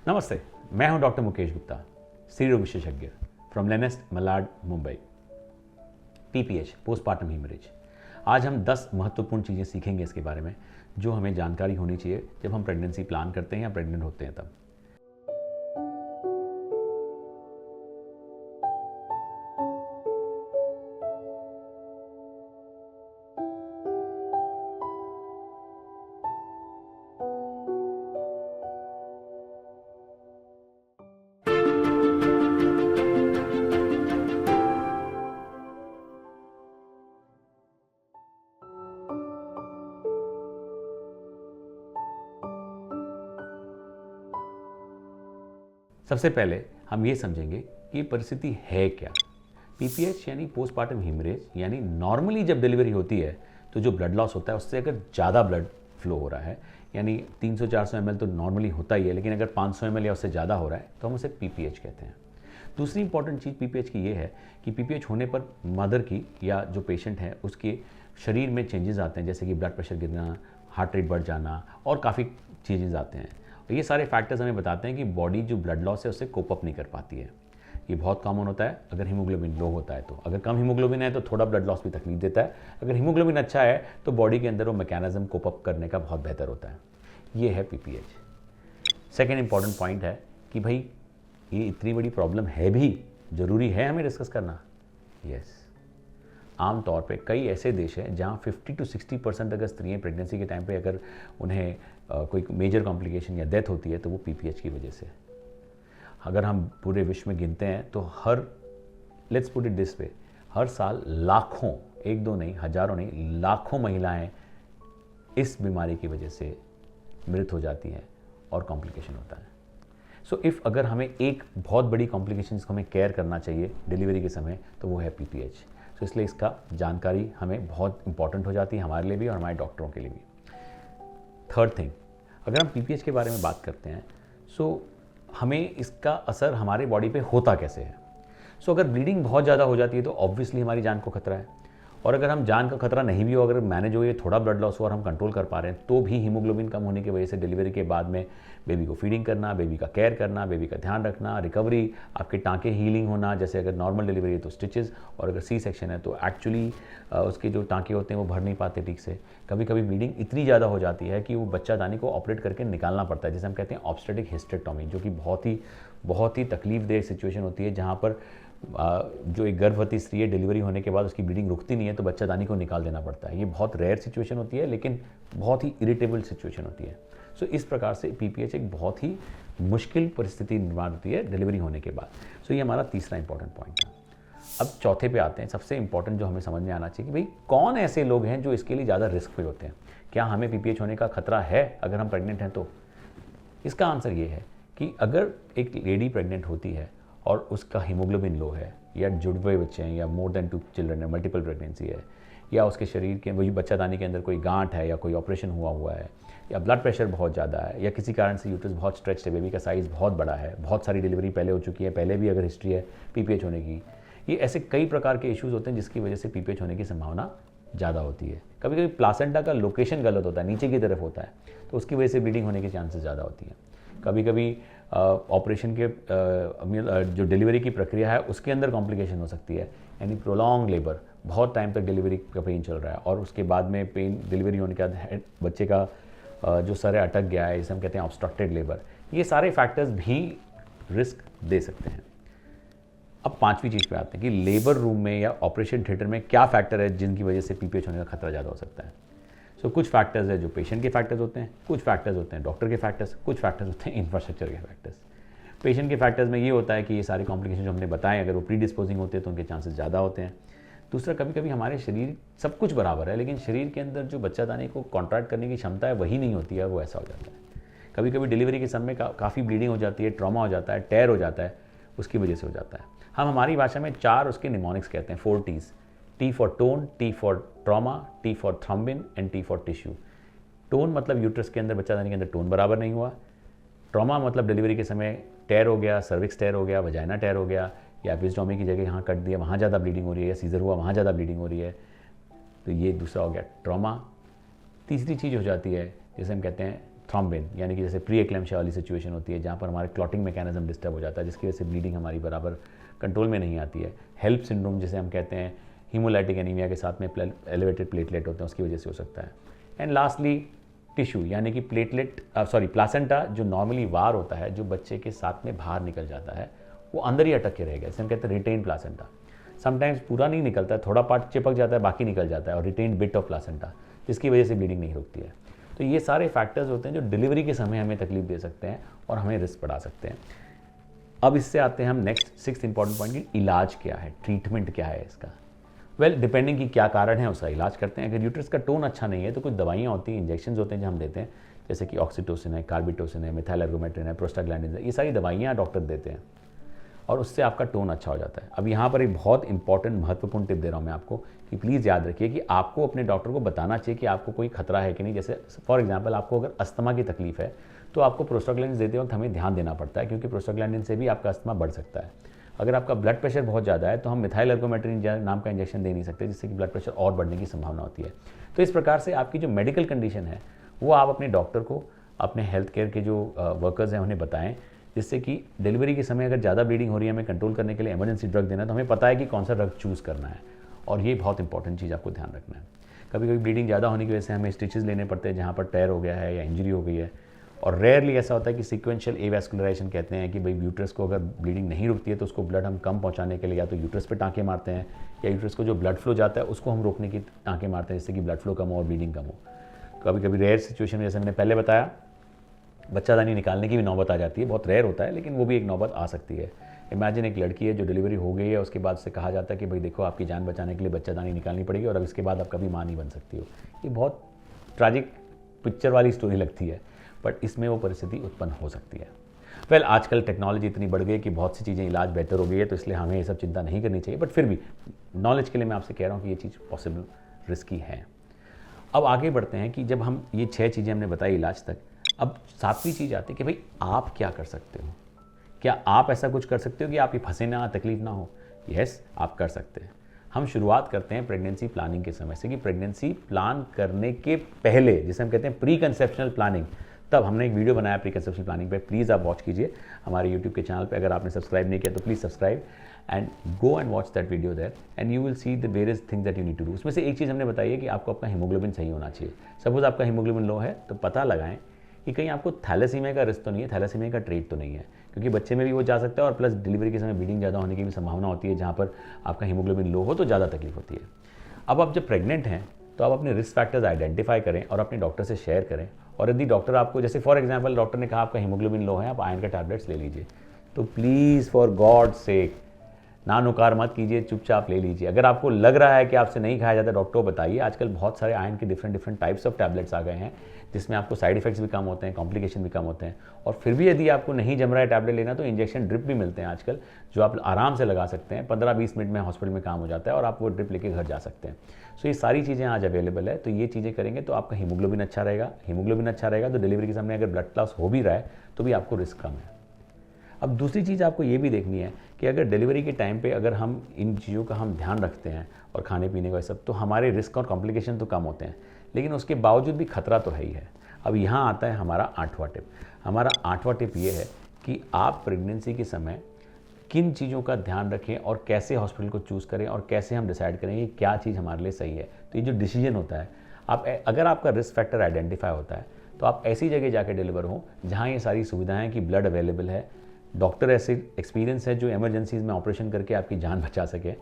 नमस्ते, मैं हूं डॉक्टर मुकेश गुप्ता, स्त्री रोग विशेषज्ञ फ्रॉम लेनेस्ट Malad Mumbai. PPH, postpartum haemorrhage. आज हम 10 महत्वपूर्ण चीज़ें सीखेंगे इसके बारे में जो हमें जानकारी होनी चाहिए जब हम प्रेगनेंसी प्लान करते हैं या प्रेग्नेंट होते हैं तब। सबसे पहले हम ये समझेंगे कि परिस्थिति है क्या। पीपीएच यानी पोस्टपार्टम हीमरेज, यानी नॉर्मली जब डिलीवरी होती है तो जो ब्लड लॉस होता है उससे अगर ज़्यादा ब्लड फ्लो हो रहा है, यानी 300-400 ml तो नॉर्मली होता ही है, लेकिन अगर 500 ml या उससे ज़्यादा हो रहा है तो हम उसे पीपीएच कहते हैं। दूसरी इंपॉर्टेंट चीज़ पीपीएच की ये है कि पीपीएच होने पर मदर की या जो पेशेंट है उसके शरीर में चेंजेस आते हैं, जैसे कि ब्लड प्रेशर गिरना, हार्ट रेट बढ़ जाना और काफ़ी चेंजेस आते हैं। ये सारे फैक्टर्स हमें बताते हैं कि बॉडी जो ब्लड लॉस है उससे कोप अप नहीं कर पाती है। ये बहुत कॉमन होता है अगर हीमोग्लोबिन लो होता है तो। अगर कम हीमोग्लोबिन है तो थोड़ा ब्लड लॉस भी तकलीफ देता है। अगर हीमोग्लोबिन अच्छा है तो बॉडी के अंदर वो मैकेनिज्म कोप अप करने का बहुत बेहतर होता है। ये है पीपीएच। सेकेंड इंपॉर्टेंट पॉइंट है कि भाई ये इतनी बड़ी प्रॉब्लम है भी, ज़रूरी है हमें डिस्कस करना। यस, आमतौर पे कई ऐसे देश हैं जहाँ 50 से 60% अगर स्त्रियाँ प्रेगनेंसी के टाइम पे अगर उन्हें कोई मेजर कॉम्प्लिकेशन या डेथ होती है तो वो पीपीएच की वजह से। अगर हम पूरे विश्व में गिनते हैं तो let's put it this way, हर साल लाखों, एक दो नहीं, हजारों नहीं, लाखों महिलाएं इस बीमारी की वजह से मृत हो जाती हैं और कॉम्प्लिकेशन होता है। सो इफ़ अगर हमें एक बहुत बड़ी कॉम्प्लिकेशन जिसको हमें केयर करना चाहिए डिलीवरी के समय तो वो है पीपीएच। तो इसलिए इसका जानकारी हमें बहुत इंपॉर्टेंट हो जाती है हमारे लिए भी और हमारे डॉक्टरों के लिए भी। थर्ड थिंग, अगर हम पीपीएच के बारे में बात करते हैं हमें इसका असर हमारे बॉडी पे होता कैसे है। अगर ब्लीडिंग बहुत ज़्यादा हो जाती है तो ऑब्वियसली हमारी जान को खतरा है, और अगर हम जान का खतरा नहीं भी हो, अगर मैनेज हो, ये थोड़ा ब्लड लॉस हो और हम कंट्रोल कर पा रहे हैं तो भी हीमोग्लोबिन कम होने की वजह से डिलीवरी के बाद में बेबी को फीडिंग करना, बेबी का केयर करना, बेबी का ध्यान रखना, रिकवरी, आपके टाँके हीलिंग होना, जैसे अगर नॉर्मल डिलीवरी है तो स्टिचेस, और अगर सी सेक्शन है तो एक्चुअली उसके जो टाँके होते हैं वो भर नहीं पाते ठीक से। कभी कभी ब्लीडिंग इतनी ज़्यादा हो जाती है कि वो बच्चादानी को ऑपरेट करके निकालना पड़ता है, जिसे हम कहते हैं ऑब्स्टेट्रिक हिस्टेक्टोमी, जो कि बहुत ही तकलीफदेह सिचुएशन होती है, जहाँ पर जो एक गर्भवती स्त्री है डिलीवरी होने के बाद उसकी ब्लीडिंग रुकती नहीं है तो बच्चादानी को निकाल देना पड़ता है। ये बहुत रेयर सिचुएशन होती है लेकिन बहुत ही इरिटेबल सिचुएशन होती है। इस प्रकार से पीपीएच एक बहुत ही मुश्किल परिस्थिति निर्माण होती है डिलीवरी होने के बाद। ये हमारा तीसरा इंपॉर्टेंट पॉइंट है। अब चौथे पे आते हैं, सबसे इंपॉर्टेंट जो हमें समझ में आना चाहिए कि भाई कौन ऐसे लोग हैं जो इसके लिए ज़्यादा रिस्क पे होते हैं। क्या हमें पीपीएच होने का खतरा है अगर हम प्रेग्नेंट हैं तो? इसका आंसर ये है कि अगर एक लेडी प्रेग्नेंट होती है और उसका हीमोग्लोबिन लो है, या जुड़े हुए बच्चे हैं, या मोर देन 2 चिल्ड्रन है, मल्टीपल प्रेगनेंसी है, या उसके शरीर के वही बच्चादानी के अंदर कोई गांठ है या कोई ऑपरेशन हुआ है, या ब्लड प्रेशर बहुत ज़्यादा है, या किसी कारण से यूट्रस बहुत स्ट्रेच है, बेबी का साइज़ बहुत बड़ा है, बहुत सारी डिलीवरी पहले हो चुकी है, पहले भी अगर हिस्ट्री है पीपीएच होने की, ये ऐसे कई प्रकार के इश्यूज़ होते हैं जिसकी वजह से पीपीएच होने की संभावना ज़्यादा होती है। कभी कभी प्लासेंटा का लोकेशन गलत होता है, नीचे की तरफ होता है, तो उसकी वजह से ब्लीडिंग होने के चांसेस ज़्यादा होती हैं। कभी कभी ऑपरेशन के जो डिलीवरी की प्रक्रिया है उसके अंदर कॉम्प्लिकेशन हो सकती है, यानी प्रोलॉन्ग लेबर, बहुत टाइम तक डिलीवरी का पेन चल रहा है और उसके बाद में पेन डिलीवरी होने के बाद बच्चे का जो सर है अटक गया है, इसे हम कहते हैं ऑब्स्ट्रक्टेड लेबर। ये सारे फैक्टर्स भी रिस्क दे सकते हैं। अब पांचवी चीज़ पे आते हैं कि लेबर रूम में या ऑपरेशन थिएटर में क्या फैक्टर है जिनकी वजह से पीपीएच होने का खतरा ज़्यादा हो सकता है। कुछ फैक्टर्स है जो पेशेंट के फैक्टर्स होते हैं, कुछ फैक्टर्स होते हैं डॉक्टर के फैक्टर्स, कुछ फैक्टर्स होते हैं इंफ्रास्ट्रक्चर के फैक्टर्स। पेशेंट के फैक्टर्स में ये होता है कि ये सारे कॉम्प्लिकेशन जो हमने बताए अगर वो प्री डिस्पोजिंग होते हैं तो उनके चांसेस ज़्यादा होते हैं। दूसरा, कभी कभी हमारे शरीर सब कुछ बराबर है लेकिन शरीर के अंदर जो बच्चादानी को कॉन्ट्रैक्ट करने की क्षमता है वही नहीं होती है, वो ऐसा हो जाता है। कभी कभी डिलीवरी के समय काफ़ी ब्लीडिंग हो जाती है, ट्रॉमा हो जाता है, टेयर हो जाता है, उसकी वजह से हो जाता है। हम हमारी भाषा में 4 उसके निमोनिक्स कहते हैं, 4 T's: T for tone, T for trauma, T for thrombin and T for tissue. Tone मतलब यूट्रस के अंदर, बच्चादानी के अंदर टोन बराबर नहीं हुआ। ट्रॉमा मतलब डिलीवरी के समय टेयर हो गया, सर्विक्स टेयर हो गया, वजाइना टेयर हो गया, या एपिसडोमी की जगह यहाँ कट दिया, वहाँ ज़्यादा ब्लीडिंग हो रही है, या सीजर हुआ वहाँ ज़्यादा ब्लीडिंग हो रही है, तो ये दूसरा हो गया ट्रॉमा। तीसरी चीज़ हो जाती है जिसे हम कहते हैं थ्रोम्बिन, यानी कि जैसे प्री एक्लेम्शिया वाली सिचुएशन होती है जहाँ पर हमारे क्लॉटिंग मैकेनिज्म डिस्टर्ब हो जाता है, जिसकी वजह से ब्लीडिंग हमारी बराबर कंट्रोल में नहीं आती है। हेल्प सिंड्रोम जिसे हम कहते हैं, हीमोलाइटिक एनीमिया के साथ में एलिवेटेड प्लेटलेट होते हैं, उसकी वजह से हो सकता है। एंड लास्टली टिश्यू, यानी कि प्लासेंटा जो नॉर्मली वार होता है, जो बच्चे के साथ में बाहर निकल जाता है, वो अंदर ही अटक के रहेगा, इसे हम कहते हैं रिटेन प्लासेंटा। समटाइम्स पूरा नहीं निकलता है, थोड़ा पार्ट चिपक जाता है, बाकी निकल जाता है, और रिटेन बिट ऑफ प्लासेंटा, जिसकी वजह से ब्लीडिंग नहीं रुकती है। तो ये सारे फैक्टर्स होते हैं जो डिलीवरी के समय हमें तकलीफ दे सकते हैं और हमें रिस्क बढ़ा सकते हैं। अब इससे आते हैं हम नेक्स्ट 6th इंपॉर्टेंट पॉइंट की इलाज क्या है, ट्रीटमेंट क्या है इसका। डिपेंडिंग कि क्या कारण है उसका इलाज करते हैं। अगर यूट्रस का टोन अच्छा नहीं है तो कुछ दवाइयाँ होती हैं, इंजेक्शन होते हैं जो हम देते हैं, जैसे कि ऑक्सीटोसिन है, कार्बिटोसिन है, मिथाइल एर्गोमेट्रिन है, प्रोस्टाग्लैंडिन है, ये सारी दवाइयाँ डॉक्टर देते हैं और उससे आपका टोन अच्छा हो जाता है। अब यहाँ पर एक बहुत इंपॉर्टेंट महत्वपूर्ण टिप दे रहा हूँ मैं आपको कि प्लीज़ याद रखिए कि आपको अपने डॉक्टर को बताना चाहिए कि आपको कोई खतरा है कि नहीं। जैसे फॉर एग्जांपल आपको अगर अस्थमा की तकलीफ है तो आपको प्रोस्टाग्लैंडिन देते वक्त हमें ध्यान देना पड़ता है, क्योंकि प्रोस्टाग्लैंडिन से भी आपका अस्थमा बढ़ सकता है। अगर आपका ब्लड प्रेशर बहुत ज़्यादा है तो हम मिथाइल एर्गोमेट्रिन नाम का इंजेक्शन दे नहीं सकते, जिससे कि ब्लड प्रेशर और बढ़ने की संभावना होती है। तो इस प्रकार से आपकी जो मेडिकल कंडीशन है वो आप अपने डॉक्टर को, अपने हेल्थ केयर के जो वर्कर्स हैं उन्हें बताएं, जिससे कि डिलीवरी के समय अगर ज़्यादा ब्लीडिंग हो रही है, हमें कंट्रोल करने के लिए इमरजेंसी ड्रग देना है, तो हमें पता है कि कौन सा ड्रग चूज़ करना है। और ये बहुत इंपॉर्टेंट चीज़ आपको ध्यान रखना है। कभी कभी ब्लीडिंग ज़्यादा होने की वजह से हमें स्टिचेस लेने पड़ते हैं जहाँ पर टेयर हो गया है या इंजरी हो गई है। और रेयरली ऐसा होता है कि सीक्वेंशियल एवास्कुलराइजेशन कहते हैं कि भाई यूट्रस को अगर ब्लीडिंग नहीं रुकती है तो उसको ब्लड हम कम पहुँचाने के लिए या तो यूट्रस पे टाँके मारते हैं, या यूट्रस को जो ब्लड फ्लो जाता है उसको हम रोकने की टाँके मारते हैं, जिससे कि ब्लड फ्लो कम हो और ब्लीडिंग कम हो। कभी कभी रेयर सिचुएशन में, जैसे मैंने पहले बताया, बच्चादानी निकालने की भी नौबत आ जाती है। बहुत रेयर होता है लेकिन वो भी एक नौबत आ सकती है। इमेजिन एक लड़की है जो डिलीवरी हो गई है, उसके बाद से कहा जाता है कि भाई देखो आपकी जान बचाने के लिए बच्चादानी निकालनी पड़ेगी और अब इसके बाद आप कभी माँ नहीं बन सकती हो। ये बहुत ट्रैजिक पिक्चर वाली स्टोरी लगती है, बट इसमें वो परिस्थिति उत्पन्न हो सकती है। आजकल टेक्नोलॉजी इतनी बढ़ गई कि बहुत सी चीज़ें इलाज बेहतर हो गई है, तो इसलिए हमें ये सब चिंता नहीं करनी चाहिए, बट फिर भी नॉलेज के लिए मैं आपसे कह रहा हूँ कि ये चीज़ पॉसिबल रिस्की है। अब आगे बढ़ते हैं कि जब हम ये 6 चीज़ें हमने बताई इलाज तक, अब 7वीं चीज़ आती है कि भाई आप क्या कर सकते हो। क्या आप ऐसा कुछ कर सकते हो कि आप ये फंसे ना, तकलीफ ना हो? यस, आप कर सकते हैं। हम शुरुआत करते हैं प्रेगनेंसी प्लानिंग के समय से, कि प्रेगनेंसी प्लान करने के पहले, जिसे हम कहते हैं प्री कंसेप्शनल प्लानिंग, तब हमने एक वीडियो बनाया प्री कंसेप्शनल प्लानिंग पे, प्लीज़ आप वॉच कीजिए हमारे यूट्यूब के चैनल पे। अगर आपने सब्सक्राइब नहीं किया तो please subscribe and go and watch that video there and you will see the various things that you need to do. उसमें से एक चीज़ हमने बताई है कि आपको अपना हीमोग्लोबिन सही होना चाहिए। सपोज आपका हीमोग्लोबिन लो है तो पता लगाएं कि कहीं आपको थैलेसीमिया का रिस्क तो नहीं है, थैलेसीमिया का ट्रेट तो नहीं है, क्योंकि बच्चे में भी वो जा सकता है और प्लस डिलीवरी के समय ब्लीडिंग ज़्यादा होने की भी संभावना होती है, जहाँ पर आपका हीमोग्लोबिन लो हो तो ज़्यादा तकलीफ होती है। अब आप जब प्रेग्नेंट हैं तो आप अपने रिस्क फैक्टर्स आइडेंटिफाई करें और अपने डॉक्टर से शेयर करें। और यदि डॉक्टर आपको, जैसे फॉर एग्जांपल डॉक्टर ने कहा आपका हीमोग्लोबिन लो है, आप आयरन का टैबलेट्स ले लीजिए, तो प्लीज़ फॉर गॉड सेक ना नुकार मत कीजिए, चुपचाप ले लीजिए। अगर आपको लग रहा है कि आपसे नहीं खाया जाता, डॉक्टर को बताइए। आजकल बहुत सारे आयरन के डिफरेंट टाइप्स ऑफ टैबलेट्स आ गए हैं, जिसमें आपको साइड इफेक्ट्स भी कम होते हैं, कॉम्प्लिकेशन भी कम होते हैं। और फिर भी यदि आपको नहीं जम रहा है टैबलेट लेना, तो इंजेक्शन ड्रिप भी मिलते हैं आजकल, जो आप आराम से लगा सकते हैं। 15-20 मिनट में हॉस्पिटल में काम हो जाता है और आप वो ड्रिप लेके घर जा सकते हैं। सो ये सारी चीज़ें आज अवेलेबल है, तो ये चीज़ें करेंगे तो आपका हीमोग्लोबिन अच्छा रहेगा। हीमोग्लोबिन अच्छा रहेगा तो डिलीवरी के समय अगर ब्लड लॉस हो भी रहा है तो भी आपको रिस्क कम है। अब दूसरी चीज़ आपको ये भी देखनी है कि अगर डिलीवरी के टाइम पे अगर हम इन चीज़ों का हम ध्यान रखते हैं और खाने पीने का सब, तो हमारे रिस्क और कॉम्प्लिकेशन तो कम होते हैं, लेकिन उसके बावजूद भी खतरा तो है ही है। अब यहाँ आता है हमारा 8वां टिप। हमारा 8वां टिप ये है कि आप प्रेगनेंसी के समय किन चीज़ों का ध्यान रखें और कैसे हॉस्पिटल को चूज़ करें और कैसे हम डिसाइड करें कि क्या चीज़ हमारे लिए सही है। तो ये जो डिसीजन होता है, आप अगर आपका रिस्क फैक्टर आइडेंटिफाई होता है तो आप ऐसी जगह जाके डिलीवर हो जहाँ ये सारी सुविधाएं कि ब्लड अवेलेबल है, डॉक्टर ऐसे एक्सपीरियंस है जो इमरजेंसीज़ में ऑपरेशन करके आपकी जान बचा सके,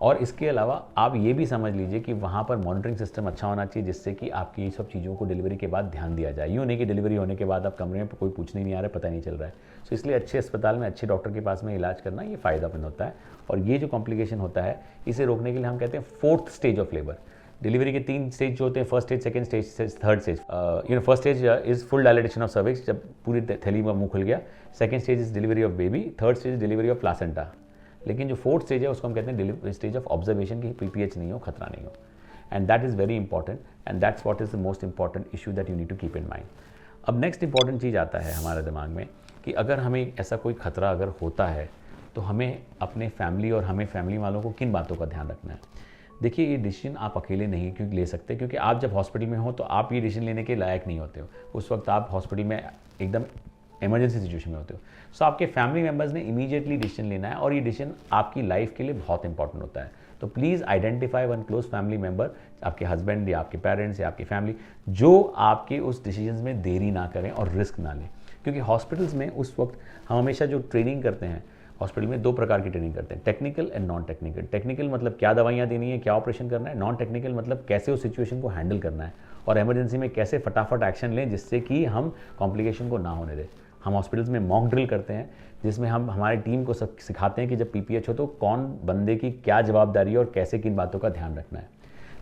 और इसके अलावा आप ये भी समझ लीजिए कि वहाँ पर मॉनिटरिंग सिस्टम अच्छा होना चाहिए, जिससे कि आपकी ये सब चीज़ों को डिलीवरी के बाद ध्यान दिया जाए। यूँ नहीं कि डिलीवरी होने के बाद आप कमरे में कोई पूछने नहीं आ रहा है, पता नहीं चल रहा है। सो इसलिए अच्छे अस्पताल में अच्छे डॉक्टर के पास में इलाज करना ये फ़ायदामंद होता है। और ये जो कॉम्प्लिकेशन होता है, इसे रोकने के लिए हम कहते हैं 4th stage of labour. Delivery के 3 स्टेज जो होते हैं, first stage, second stage, third stage. First stage is full dilatation of cervix, जब पूरी थैली में मुंह खुल गया। Second stage is delivery of baby. Third stage delivery of placenta. लेकिन जो 4th स्टेज है उसको हम कहते हैं स्टेज ऑफ ऑब्जर्वेशन, की पीपीएच नहीं हो, खतरा नहीं हो। And that is very important and that's what is the most important issue that you need to keep in mind. अब नेक्स्ट इंपॉर्टेंट चीज़ आता है हमारे दिमाग में कि अगर हमें ऐसा कोई खतरा अगर होता है तो हमें अपने फैमिली और हमें फैमिली वालों को किन बातों का ध्यान रखना है। देखिए ये डिसीजन आप अकेले नहीं क्योंकि ले सकते, क्योंकि आप जब हॉस्पिटल में हो तो आप ये डिसीजन लेने के लायक नहीं होते हो, उस वक्त आप हॉस्पिटल में एकदम इमरजेंसी सिचुएशन में होते हो। सो आपके फैमिली मेम्बर्स ने इमीडिएटली डिसीजन लेना है और ये डिसीजन आपकी लाइफ के लिए बहुत इंपॉर्टेंट होता है। तो please identify one clause family member, आपके हस्बैंड या आपके पेरेंट्स या आपकी फैमिली, जो आपके उस डिसीजन में देरी ना करें और रिस्क ना लें। क्योंकि हॉस्पिटल्स में उस वक्त हम हमेशा जो ट्रेनिंग करते हैं, हॉस्पिटल में 2 प्रकार की ट्रेनिंग करते हैं, technical and non technical. Technical मतलब क्या दवाइयाँ देनी है, क्या ऑपरेशन करना है। नॉन टेक्निकल मतलब कैसे उस सिचुएशन को हैंडल करना है और इमरजेंसी में कैसे फटाफट एक्शन लें जिससे कि हम कॉम्प्लिकेशन को ना होने दें। हम हॉस्पिटल्स में मॉक ड्रिल करते हैं जिसमें हम हमारी टीम को सब सिखाते हैं कि जब पीपीएच हो तो कौन बंदे की क्या जवाबदारी है और कैसे किन बातों का ध्यान रखना है।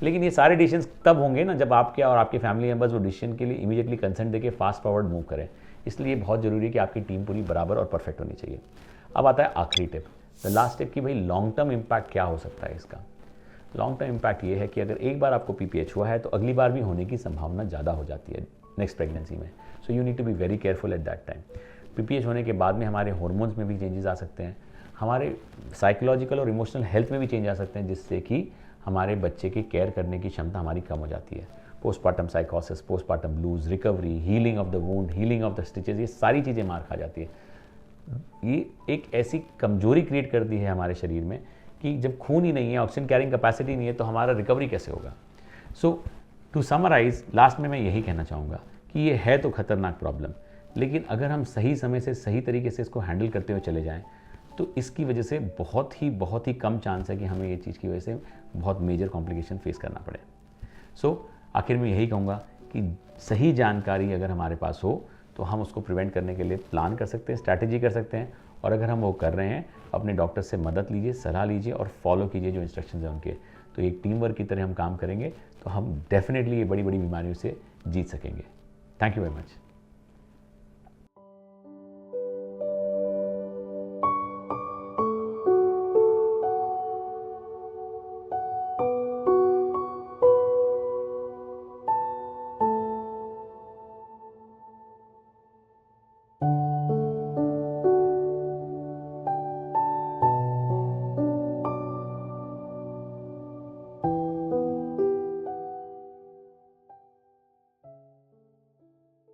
लेकिन ये सारे डिसीजन तब होंगे ना जब आपके और आपके फैमिली मेम्बर्स वो डिसीजन के लिए इमीडिएटली कंसेंट देके फास्ट फॉरवर्ड मूव करें। इसलिए बहुत ज़रूरी है कि आपकी टीम पूरी बराबर और परफेक्ट होनी चाहिए। अब आता है आखिरी टिप, द लास्ट टिप, कि भाई लॉन्ग टर्म इम्पैक्ट क्या हो सकता है इसका। लॉन्ग टर्म इम्पैक्ट ये है कि अगर एक बार आपको पीपीएच हुआ है तो अगली बार भी होने की संभावना ज़्यादा हो जाती है नेक्स्ट प्रेगनेंसी में। So you need to be very careful at that time. PPH होने के बाद में हमारे हार्मोन्स में भी चेंजेस आ सकते हैं, हमारे साइकोलॉजिकल और इमोशनल हेल्थ में भी चेंज आ सकते हैं, जिससे कि हमारे बच्चे की केयर करने की क्षमता हमारी कम हो जाती है। पोस्टपार्टम साइकोसिस, postpartum blues, recovery, healing of the wound, healing of the stitches, ये सारी चीज़ें मार खा जाती है। ये एक ऐसी कमजोरी क्रिएट कर दी है हमारे शरीर में कि जब खून ही नहीं है, ऑक्सीजन कैरिंग कैपेसिटी नहीं है, तो हमारा रिकवरी कैसे होगा। सो टू समराइज, लास्ट में मैं यही कहना चाहूँगा कि ये है तो खतरनाक प्रॉब्लम, लेकिन अगर हम सही समय से सही तरीके से इसको हैंडल करते हुए चले जाएं तो इसकी वजह से बहुत ही कम चांस है कि हमें ये चीज़ की वजह से बहुत मेजर कॉम्प्लिकेशन फेस करना पड़े। सो आखिर में यही कहूँगा कि सही जानकारी अगर हमारे पास हो तो हम उसको प्रिवेंट करने के लिए प्लान कर सकते हैं, स्ट्रैटेजी कर सकते हैं, और अगर हम वो कर रहे हैं अपने डॉक्टर से मदद लीजिए, सलाह लीजिए और फॉलो कीजिए जो इंस्ट्रक्शंस हैं उनके। तो एक टीम वर्क की तरह हम काम करेंगे तो हम डेफिनेटली ये बड़ी बड़ी बीमारियों से जीत सकेंगे। Thank you very much.